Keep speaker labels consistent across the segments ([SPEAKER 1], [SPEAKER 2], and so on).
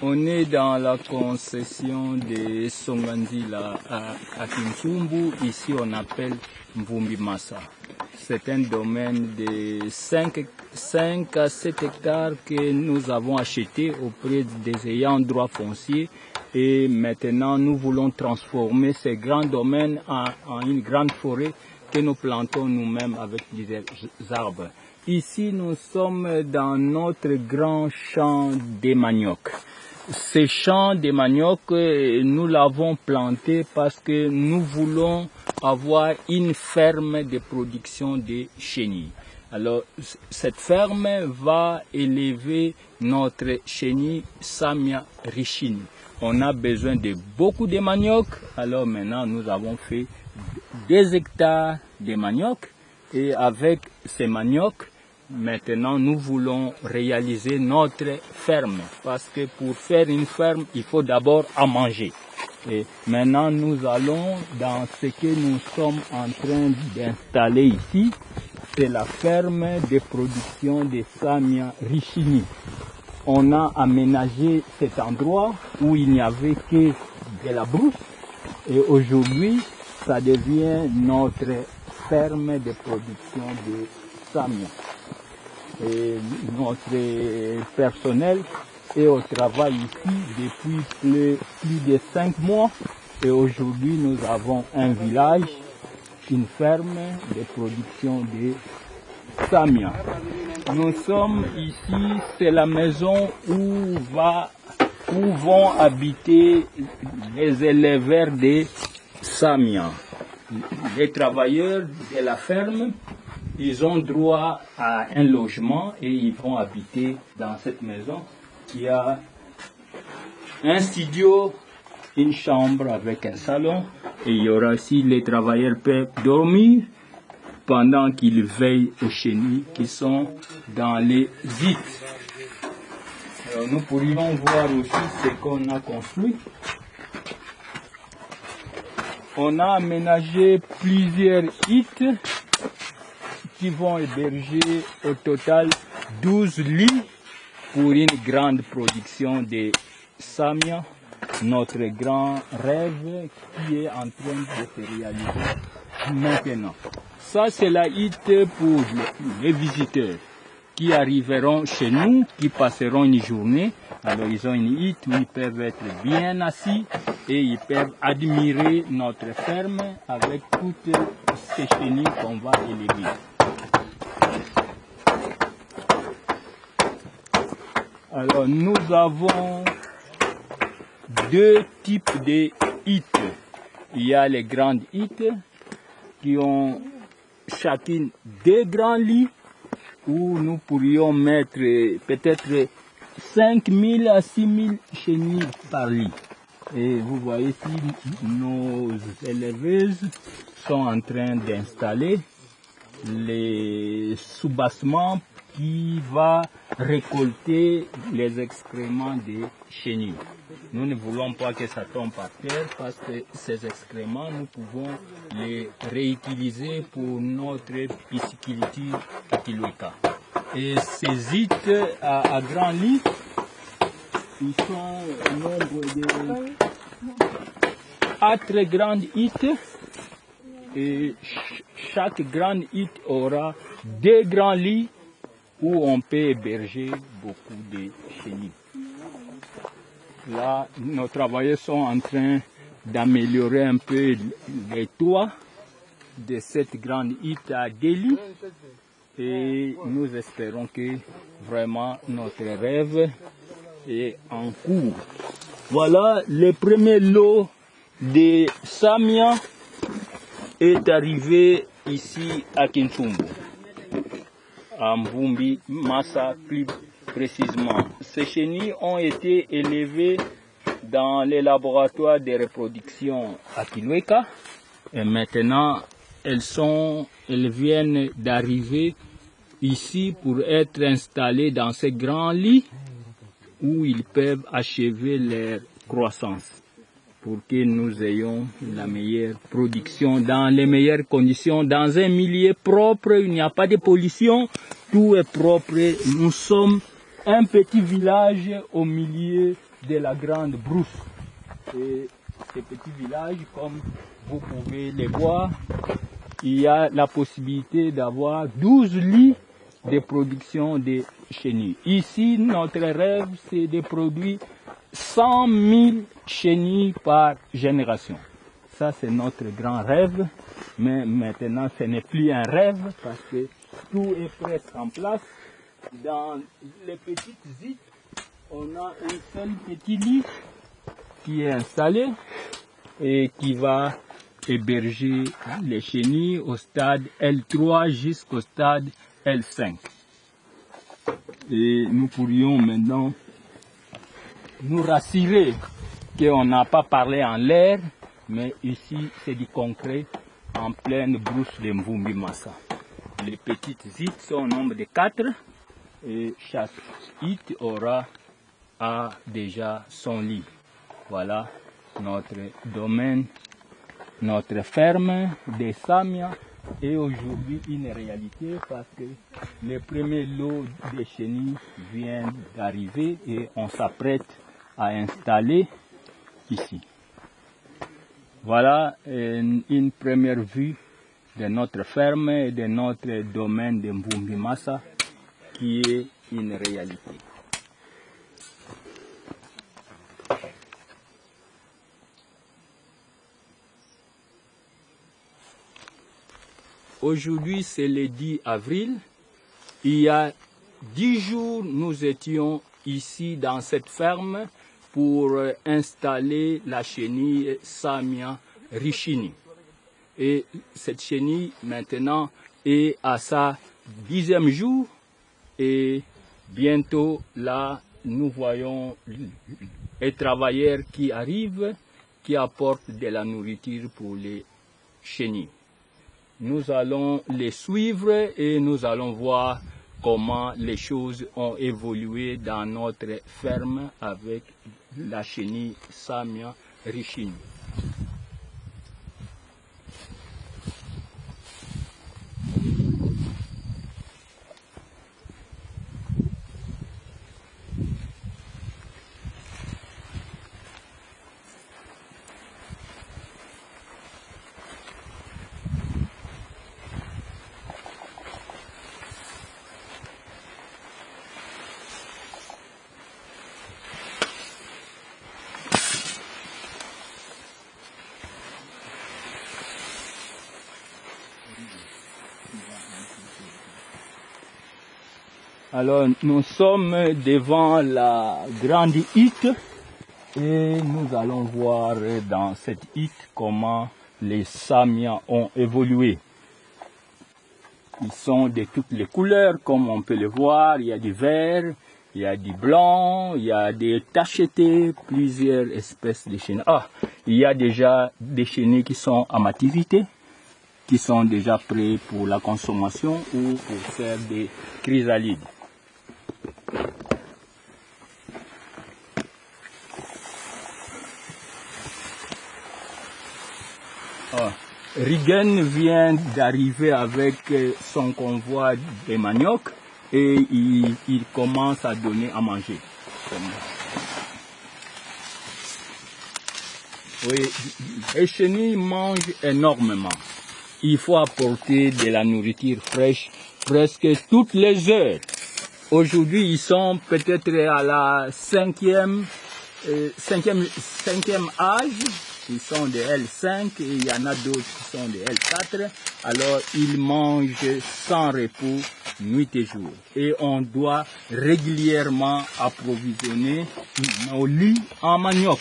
[SPEAKER 1] On est dans la concession de Songanzila à Kinsumbu. Ici, on appelle Mvumbi Massa. C'est un domaine de 5 à 7 hectares que nous avons acheté auprès des ayants droit foncier. Et maintenant, nous voulons transformer ces grands domaines en une grande forêt que nous plantons nous-mêmes avec des arbres. Ici, nous sommes dans notre grand champ de manioc. Ce champ de manioc, nous l'avons planté parce que nous voulons avoir une ferme de production de chenilles. Alors, cette ferme va élever notre chenille Samia richine. On a besoin de beaucoup de manioc. Alors maintenant, nous avons fait 2 hectares de manioc. Et avec ces manioc, maintenant, nous voulons réaliser notre ferme. Parce que pour faire une ferme, il faut d'abord à manger. Et maintenant, nous allons dans ce que nous sommes en train d'installer ici. C'est la ferme de production de Samia richini. On a aménagé cet endroit où il n'y avait que de la brousse. Et aujourd'hui, ça devient notre ferme de production de Samia. Et notre personnel est au travail ici depuis plus de 5 mois. Et aujourd'hui, nous avons un village, une ferme de production de Samia. Nous sommes ici, c'est la maison où vont habiter les éleveurs de Samia. Les travailleurs de la ferme, ils ont droit à un logement et ils vont habiter dans cette maison. Il y a un studio, une chambre avec un salon et il y aura aussi les travailleurs peuvent dormir pendant qu'ils veillent aux chenilles qui sont dans les gîtes. Alors, nous pourrions voir aussi ce qu'on a construit. On a aménagé plusieurs gîtes qui vont héberger au total 12 lits pour une grande production de Samia, notre grand rêve qui est en train de se réaliser maintenant. Ça, c'est la hutte pour les visiteurs qui arriveront chez nous, qui passeront une journée. Alors, ils ont une hutte où ils peuvent être bien assis et ils peuvent admirer notre ferme avec toutes ces chenilles qu'on va élever. Alors, nous avons 2 types de huttes. Il y a les grandes huttes qui ont chacune 2 grands lits où nous pourrions mettre peut-être 5 000 à 6 000 chenilles par lit. Et vous voyez ici, nos éleveuses sont en train d'installer les soubassements qui va récolter les excréments des chenilles. Nous ne voulons pas que ça tombe par terre parce que ces excréments, nous pouvons les réutiliser pour notre pisciculture à Kilweka. Et ces gîtes à grand lit, ils sont au nombre de 4 grandes huttes et chaque grande hutte aura 2 grands lits où on peut héberger beaucoup de chenilles. Là, nos travailleurs sont en train d'améliorer un peu les toits de cette grande hutte à 2 lits et nous espérons que vraiment notre rêve est en cours. Voilà, le premier lot de Samia est arrivé ici à Kinsumbu, à Mvumbi Massa plus précisément. Ces chenilles ont été élevées dans les laboratoires de reproduction à Kilweka et maintenant elles viennent d'arriver ici pour être installées dans ces grands lits où ils peuvent achever leur croissance pour que nous ayons la meilleure production dans les meilleures conditions, dans un milieu propre, il n'y a pas de pollution, tout est propre. Nous sommes un petit village au milieu de la grande brousse. Et ces petits villages, comme vous pouvez les voir, il y a la possibilité d'avoir 12 lits de production de chenilles. Ici, notre rêve, c'est de produire 100 000 chenilles par génération. Ça, c'est notre grand rêve. Mais maintenant, ce n'est plus un rêve parce que tout est presque en place. Dans les petites zites, on a un seul petit lit qui est installé et qui va héberger les chenilles au stade L3 jusqu'au stade L5. Et nous pourrions maintenant nous rassurer qu'on n'a pas parlé en l'air, mais ici c'est du concret en pleine brousse de Mvumbi Massa. Les petites zites sont au nombre de 4 et chaque hite a déjà son lit. Voilà notre domaine, notre ferme des Samia est aujourd'hui une réalité parce que les premiers lots de chenilles viennent d'arriver et on s'apprête à installer ici. Voilà une première vue de notre ferme et de notre domaine de Mvumbi Massa qui est une réalité. Aujourd'hui, c'est le 10 avril. Il y a 10 jours, nous étions ici dans cette ferme pour installer la chenille Samia Richini. Et cette chenille, maintenant, est à sa 10e jour. Et bientôt, là, nous voyons les travailleurs qui arrivent, qui apportent de la nourriture pour les chenilles. Nous allons les suivre et nous allons voir comment les choses ont évolué dans notre ferme avec la chenille Samia Richini. Alors, nous sommes devant la grande hutte et nous allons voir dans cette hutte comment les Samia ont évolué. Ils sont de toutes les couleurs, comme on peut le voir. Il y a du vert, il y a du blanc, il y a des tachetés, plusieurs espèces de chenilles. Ah, il y a déjà des chenilles qui sont à maturité, qui sont déjà prêts pour la consommation ou pour faire des chrysalides. Rigen vient d'arriver avec son convoi de manioc et il commence à donner à manger. Oui, les chenilles mangent énormément. Il faut apporter de la nourriture fraîche presque toutes les heures. Aujourd'hui, ils sont peut-être à la cinquième âge. Ils sont de L5 et il y en a d'autres qui sont de L4. Alors, ils mangent sans repos nuit et jour. Et on doit régulièrement approvisionner nos lits en manioc.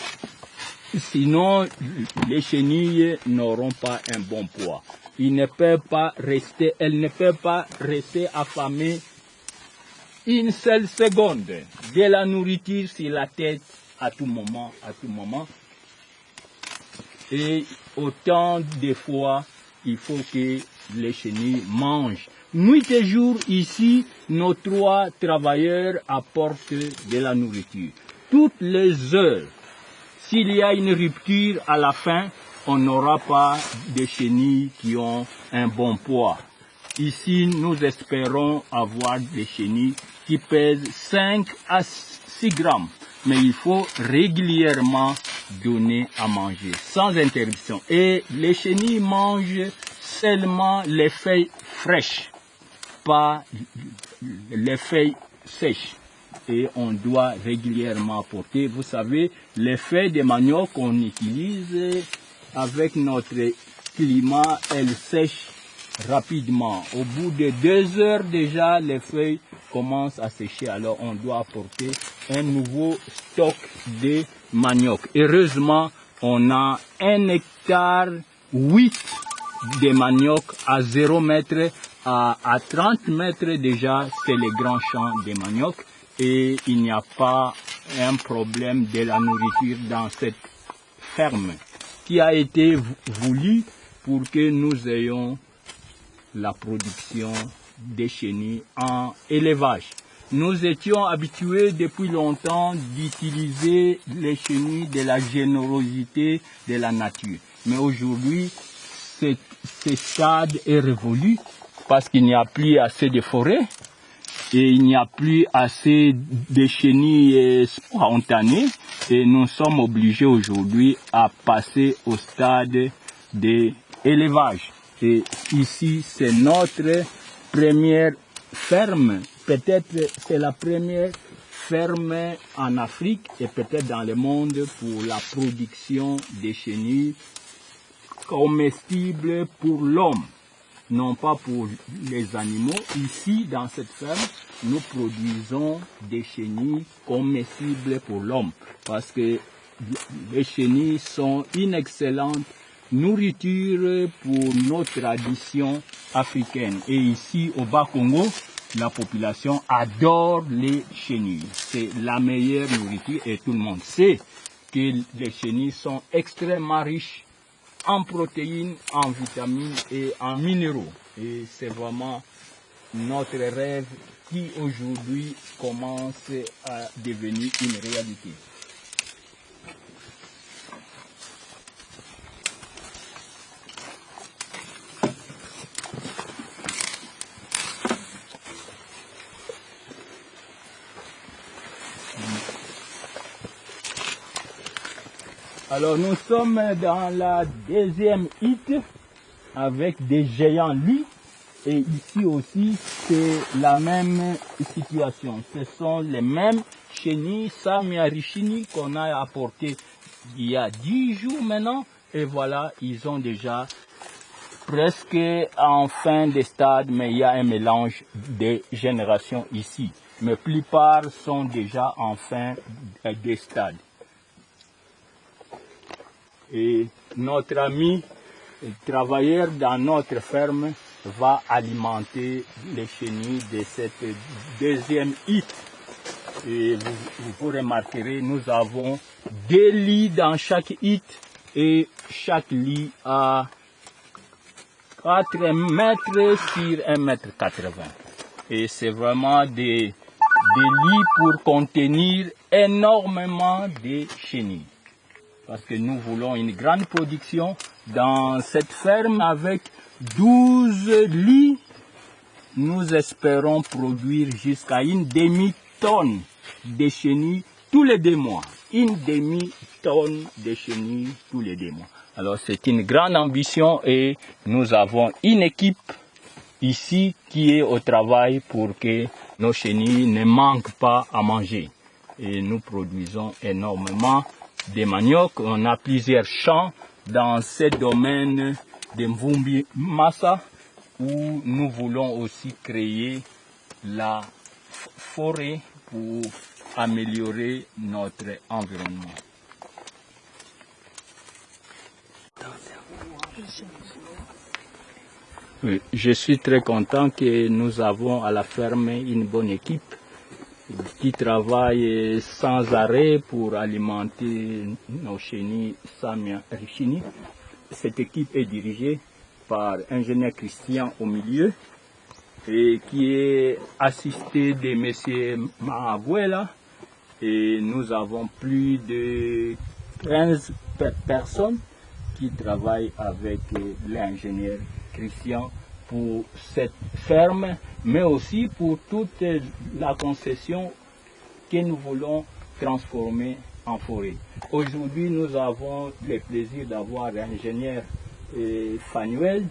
[SPEAKER 1] Sinon, les chenilles n'auront pas un bon poids. Elles ne peuvent pas rester affamées une seule seconde. De la nourriture sur la tête à tout moment. Et autant de fois, il faut que les chenilles mangent. Nuit et jour, ici, nos 3 travailleurs apportent de la nourriture. Toutes les heures, s'il y a une rupture à la fin, on n'aura pas de chenilles qui ont un bon poids. Ici, nous espérons avoir des chenilles qui pèsent 5 à 6 grammes. mais il faut régulièrement donner à manger, sans interruption. Et les chenilles mangent seulement les feuilles fraîches, pas les feuilles sèches. Et on doit régulièrement apporter, vous savez, les feuilles de manioc qu'on utilise avec notre climat, elles sèchent rapidement. Au bout de 2 heures déjà, les feuilles commencent à sécher. Alors on doit apporter un nouveau stock de manioc. Heureusement, on a 1 hectare 8 de manioc à 0 mètre. À 30 mètres déjà, c'est les grands champs de manioc. Et il n'y a pas un problème de la nourriture dans cette ferme qui a été voulue pour que nous ayons la production des chenilles en élevage. Nous étions habitués depuis longtemps d'utiliser les chenilles de la générosité de la nature. Mais aujourd'hui, ce stade est révolu parce qu'il n'y a plus assez de forêts et il n'y a plus assez de chenilles spontanées et nous sommes obligés aujourd'hui à passer au stade d'élevage. Et ici, c'est notre première ferme. Peut-être c'est la première ferme en Afrique et peut-être dans le monde pour la production des chenilles comestibles pour l'homme, non pas pour les animaux. Ici, dans cette ferme, nous produisons des chenilles comestibles pour l'homme parce que les chenilles sont une excellente nourriture pour nos traditions africaines. Et ici, au Bas-Congo, la population adore les chenilles. C'est la meilleure nourriture et tout le monde sait que les chenilles sont extrêmement riches en protéines, en vitamines et en minéraux. Et c'est vraiment notre rêve qui aujourd'hui commence à devenir une réalité. Alors nous sommes dans la deuxième hite avec des géants lits et ici aussi c'est la même situation. Ce sont les mêmes chenilles Samia richini qu'on a apporté il y a 10 jours maintenant et voilà, ils ont déjà presque en fin de stade, mais il y a un mélange de générations ici. Mais la plupart sont déjà en fin de stade. Et notre ami travailleur dans notre ferme va alimenter les chenilles de cette deuxième hite. Et vous remarquerez, nous avons 2 lits dans chaque hite et chaque lit a 4 mètres sur 1,80 mètre. Et c'est vraiment des lits pour contenir énormément de chenilles. Parce que nous voulons une grande production dans cette ferme avec 12 lits. Nous espérons produire jusqu'à 1 demi-tonne de chenilles tous les 2 mois. 1 demi-tonne de chenilles tous les 2 mois. Alors c'est une grande ambition et nous avons une équipe ici qui est au travail pour que nos chenilles ne manquent pas à manger. Et nous produisons énormément de manioc. On a plusieurs champs dans ce domaine de Mvumbi Massa où nous voulons aussi créer la forêt pour améliorer notre environnement. Oui, je suis très content que nous avons à la ferme une bonne équipe qui travaille sans arrêt pour alimenter nos chenilles Samia richini. Cette équipe est dirigée par ingénieur Christian au milieu et qui est assisté de M. Maabuela. Et nous avons plus de 15 personnes qui travaillent avec l'ingénieur Christian pour cette ferme, mais aussi pour toute la concession que nous voulons transformer en forêt. Aujourd'hui, nous avons le plaisir d'avoir l'ingénieur Fanuel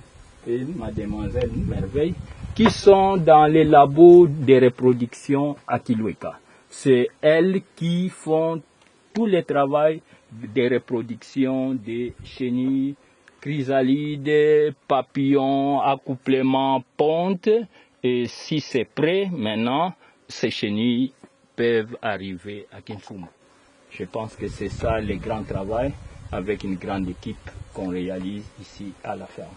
[SPEAKER 1] et mademoiselle Merveille qui sont dans les labos de reproduction à Kilouéka. C'est elles qui font tout le travail de reproduction des chenilles, chrysalides, papillons, accouplements, pontes. Et si c'est prêt, maintenant, ces chenilles peuvent arriver à Kinfoumbou. Je pense que c'est ça le grand travail avec une grande équipe qu'on réalise ici à la ferme.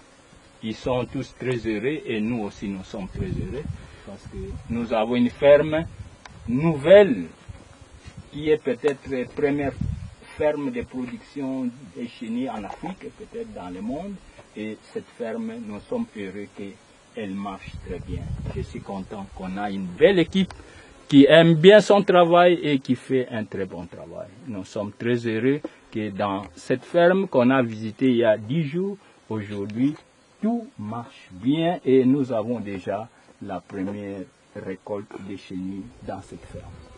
[SPEAKER 1] Ils sont tous très heureux et nous aussi nous sommes très heureux parce que nous avons une ferme nouvelle qui est peut-être la première ferme de production de chenilles en Afrique et peut-être dans le monde. Et cette ferme, nous sommes heureux qu'elle marche très bien. Je suis content qu'on a une belle équipe qui aime bien son travail et qui fait un très bon travail. Nous sommes très heureux que dans cette ferme qu'on a visitée il y a 10 jours, aujourd'hui, tout marche bien et nous avons déjà la première récolte de chenilles dans cette ferme.